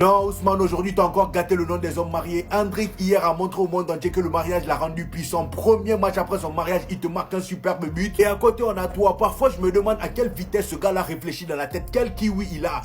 Non, Ousmane, aujourd'hui, t'as encore gâté le nom des hommes mariés. Hendrik, hier, a montré au monde entier que le mariage l'a rendu puissant. Premier match après son mariage, il te marque un superbe but. Et à côté, on a toi. Parfois, je me demande à quelle vitesse ce gars-là réfléchit dans la tête. Quel kiwi il a.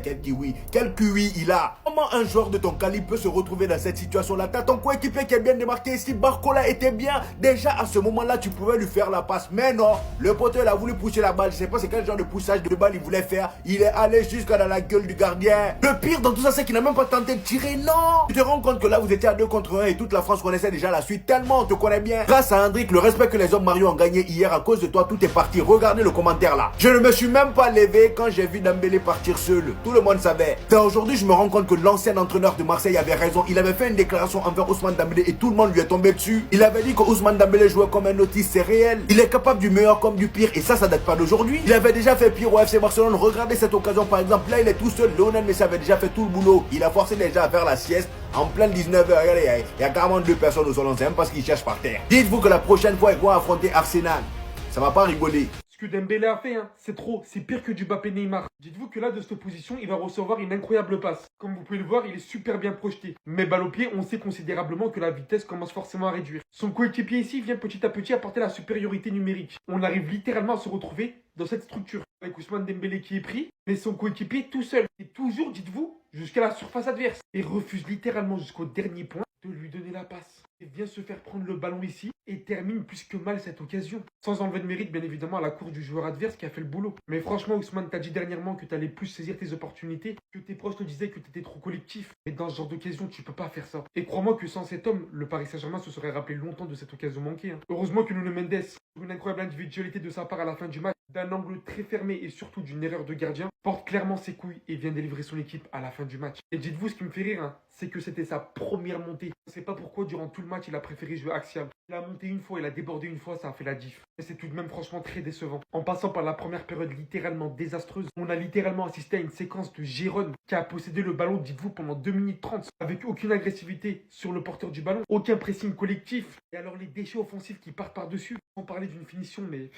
Quel kiwi. Quel QI il a. Comment un joueur de ton calibre peut se retrouver dans cette situation-là? T'as ton coéquipier qui est bien démarqué ici. Barcola était bien. Déjà, à ce moment-là, tu pouvais lui faire la passe. Mais non, le poteau, il a voulu pousser la balle. Je sais pas c'est quel genre de poussage de balle il voulait faire. Il est allé jusqu'à dans la gueule du gardien. Le pire dans tout ça, c'est qu'il n'a même pas tenté de tirer. Non. Tu te rends compte que là, vous étiez à 2 contre 1 et toute la France connaissait déjà la suite. Tellement on te connaît bien. Grâce à Hendrik, le respect que les hommes mariés ont gagné hier, à cause de toi, tout est parti. Regardez le commentaire là. Je ne me suis même pas levé quand j'ai vu Dembélé partir seul. Tout le monde savait. Aujourd'hui, je me rends compte que l'ancien entraîneur de Marseille avait raison. Il avait fait une déclaration envers Ousmane Dembélé et tout le monde lui est tombé dessus. Il avait dit que Ousmane Dembélé jouait comme un autiste, c'est réel. Il est capable du meilleur comme du pire et ça date pas d'aujourd'hui. Il avait déjà fait pire au FC Barcelone. Regardez cette occasion par exemple. Là, il est tout seul. Lionel Messi avait déjà fait tout le boulot. Il a forcé les gens à faire la sieste. En plein 19h, regardez, il y a 42 personnes au salon, c'est même parce qu'ils cherchent par terre. Dites-vous que la prochaine fois, ils vont affronter Arsenal. Ça va pas rigoler. Ce que Dembélé a fait, c'est trop. C'est pire que du Mbappé Neymar. Dites-vous que là, de cette position, il va recevoir une incroyable passe. Comme vous pouvez le voir, il est super bien projeté. Mais balle au pied, on sait considérablement que la vitesse commence forcément à réduire. Son coéquipier ici vient petit à petit apporter la supériorité numérique. On arrive littéralement à se retrouver dans cette structure. Avec Ousmane Dembélé qui est pris, mais son coéquipier tout seul. Et toujours, dites-vous, jusqu'à la surface adverse. Et refuse littéralement jusqu'au dernier point de lui donner la passe. Et vient se faire prendre le ballon ici et termine plus que mal cette occasion. Sans enlever de mérite, bien évidemment, à la cour du joueur adverse qui a fait le boulot. Mais franchement, Ousmane t'a dit dernièrement que t'allais plus saisir tes opportunités, que tes proches te disaient que t'étais trop collectif. Mais dans ce genre d'occasion, tu peux pas faire ça. Et crois-moi que sans cet homme, le Paris Saint-Germain se serait rappelé longtemps de cette occasion manquée. Heureusement que Nuno Mendes, pour une incroyable individualité de sa part à la fin du match, d'un angle très fermé et surtout d'une erreur de gardien, porte clairement ses couilles et vient délivrer son équipe à la fin du match. Et dites-vous, ce qui me fait rire, c'est que c'était sa première montée. Je sais pas pourquoi durant tout le match il a préféré jouer axial. Il a monté une fois, il a débordé une fois, ça a fait la diff. Et c'est tout de même franchement très décevant. En passant par la première période littéralement désastreuse, on a littéralement assisté à une séquence de Giron qui a possédé le ballon, dites-vous, pendant 2 minutes 30, avec aucune agressivité sur le porteur du ballon, aucun pressing collectif. Et alors les déchets offensifs qui partent par-dessus, sans parler d'une finition, mais...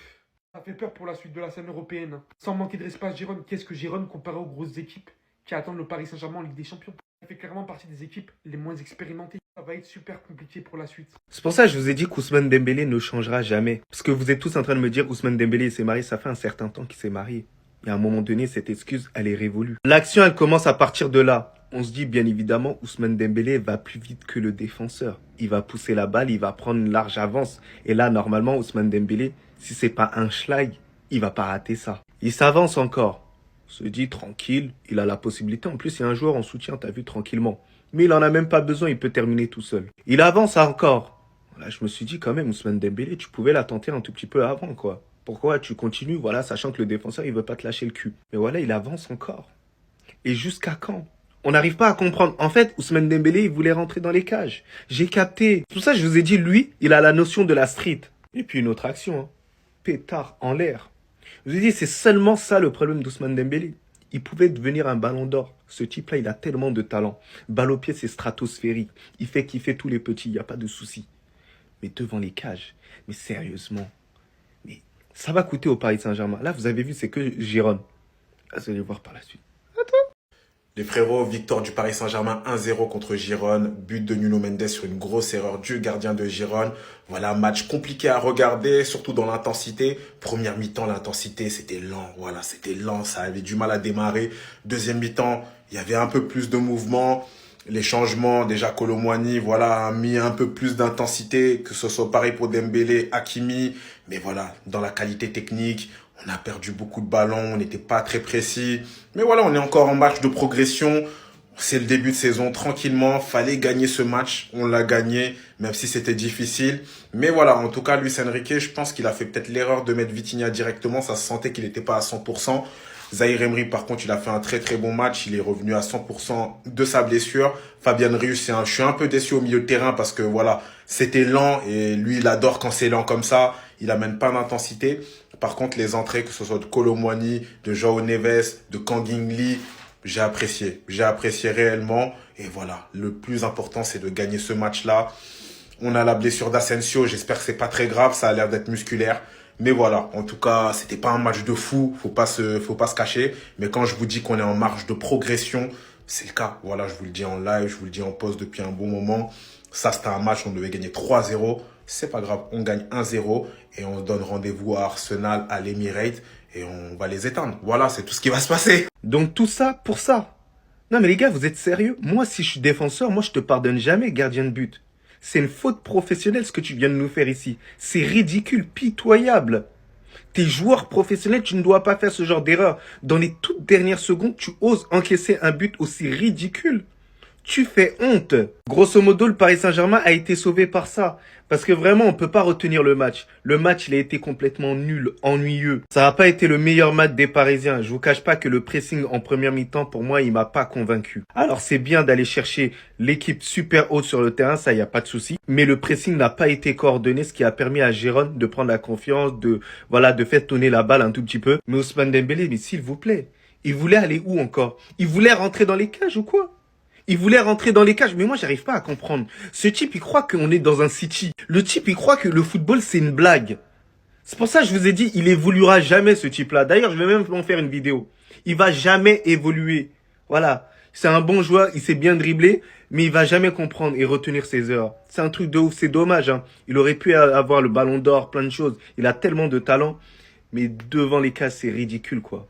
ça fait peur pour la suite de la scène européenne. Sans manquer de respect à Giron, qu'est-ce que Giron comparé aux grosses équipes qui attendent le Paris Saint-Germain en Ligue des Champions? Ça fait clairement partie des équipes les moins expérimentées. Ça va être super compliqué pour la suite. C'est pour ça que je vous ai dit qu'Ousmane Dembélé ne changera jamais. Parce que vous êtes tous en train de me dire Ousmane Dembélé s'est marié, ça fait un certain temps qu'il s'est marié. Et à un moment donné, cette excuse, elle est révolue. L'action, elle commence à partir de là. On se dit bien évidemment, Ousmane Dembélé va plus vite que le défenseur. Il va pousser la balle, il va prendre une large avance. Et là, normalement, Ousmane Dembélé, si c'est pas un schlag, il va pas rater ça. Il s'avance encore. Se dit tranquille, il a la possibilité. En plus, il y a un joueur en soutien, t'as vu, tranquillement. Mais il en a même pas besoin, il peut terminer tout seul. Il avance encore. Là, je me suis dit quand même, Ousmane Dembélé, tu pouvais la tenter un tout petit peu avant, quoi. Pourquoi tu continues, voilà, sachant que le défenseur, il veut pas te lâcher le cul. Mais voilà, il avance encore. Et jusqu'à quand? On n'arrive pas à comprendre. En fait, Ousmane Dembélé, il voulait rentrer dans les cages. J'ai capté. C'est pour ça que je vous ai dit, lui, il a la notion de la street. Et puis une autre action, pétard en l'air. Je vous ai dit, c'est seulement ça le problème d'Ousmane Dembélé. Il pouvait devenir un ballon d'or. Ce type-là, il a tellement de talent. Balle au pied, c'est stratosphérique. Il fait kiffer tous les petits, il n'y a pas de souci. Mais devant les cages, mais sérieusement, mais ça va coûter au Paris Saint-Germain. Là, vous avez vu, c'est que Giron. Là, vous allez voir par la suite. Les frérots, victoire du Paris Saint-Germain 1-0 contre Girone. But de Nuno Mendes sur une grosse erreur du gardien de Girone. Voilà, match compliqué à regarder, surtout dans l'intensité. Première mi-temps, l'intensité, c'était lent. Voilà, c'était lent, ça avait du mal à démarrer. Deuxième mi-temps, il y avait un peu plus de mouvement. Les changements, déjà Kolo Muani, voilà, a mis un peu plus d'intensité, que ce soit pareil pour Dembélé, Hakimi. Mais voilà, dans la qualité technique, on a perdu beaucoup de ballons, on n'était pas très précis. Mais voilà, on est encore en marche de progression. C'est le début de saison, tranquillement. Fallait gagner ce match. On l'a gagné, même si c'était difficile. Mais voilà, en tout cas, Luis Enrique, je pense qu'il a fait peut-être l'erreur de mettre Vitinha directement. Ça se sentait qu'il n'était pas à 100%. Zahir Emery, par contre, il a fait un très très bon match. Il est revenu à 100% de sa blessure. Fabien Ruiz, je suis un peu déçu au milieu de terrain parce que voilà, c'était lent et lui, il adore quand c'est lent comme ça. Il amène pas d'intensité. Par contre, les entrées, que ce soit de Kolo Muani, de João Neves, de Kang In Lee, j'ai apprécié. J'ai apprécié réellement. Et voilà, le plus important, c'est de gagner ce match-là. On a la blessure d'Asensio. J'espère que c'est pas très grave. Ça a l'air d'être musculaire. Mais voilà, en tout cas, c'était pas un match de fou. Faut pas se cacher. Mais quand je vous dis qu'on est en marche de progression, c'est le cas. Voilà, je vous le dis en live, je vous le dis en post depuis un bon moment. Ça, c'était un match, on devait gagner 3-0. C'est pas grave, on gagne 1-0 et on se donne rendez-vous à Arsenal, à l'Emirates et on va les éteindre. Voilà, c'est tout ce qui va se passer. Donc tout ça pour ça. Non mais les gars, vous êtes sérieux? Moi, si je suis défenseur, moi je te pardonne jamais, gardien de but. C'est une faute professionnelle ce que tu viens de nous faire ici. C'est ridicule, pitoyable. T'es joueur professionnel, tu ne dois pas faire ce genre d'erreur. Dans les toutes dernières secondes, tu oses encaisser un but aussi ridicule. Tu fais honte. Grosso modo, le Paris Saint-Germain a été sauvé par ça. Parce que vraiment, on peut pas retenir le match. Le match, il a été complètement nul, ennuyeux. Ça n'a pas été le meilleur match des Parisiens. Je vous cache pas que le pressing en première mi-temps, pour moi, il m'a pas convaincu. Alors, c'est bien d'aller chercher l'équipe super haute sur le terrain, ça, y a pas de souci. Mais le pressing n'a pas été coordonné, ce qui a permis à Giron de prendre la confiance, de faire tourner la balle un tout petit peu. Mais Ousmane Dembélé, mais s'il vous plaît, il voulait aller où encore? Il voulait rentrer dans les cages ou quoi? Il voulait rentrer dans les cages, mais moi j'arrive pas à comprendre. Ce type, il croit qu'on est dans un city. Le type, il croit que le football, c'est une blague. C'est pour ça que je vous ai dit, il évoluera jamais ce type-là. D'ailleurs, je vais même en faire une vidéo. Il va jamais évoluer. Voilà. C'est un bon joueur, il sait bien dribbler, mais il va jamais comprendre et retenir ses erreurs. C'est un truc de ouf, c'est dommage, hein. Il aurait pu avoir le ballon d'or, plein de choses. Il a tellement de talent, mais devant les cages, c'est ridicule, quoi.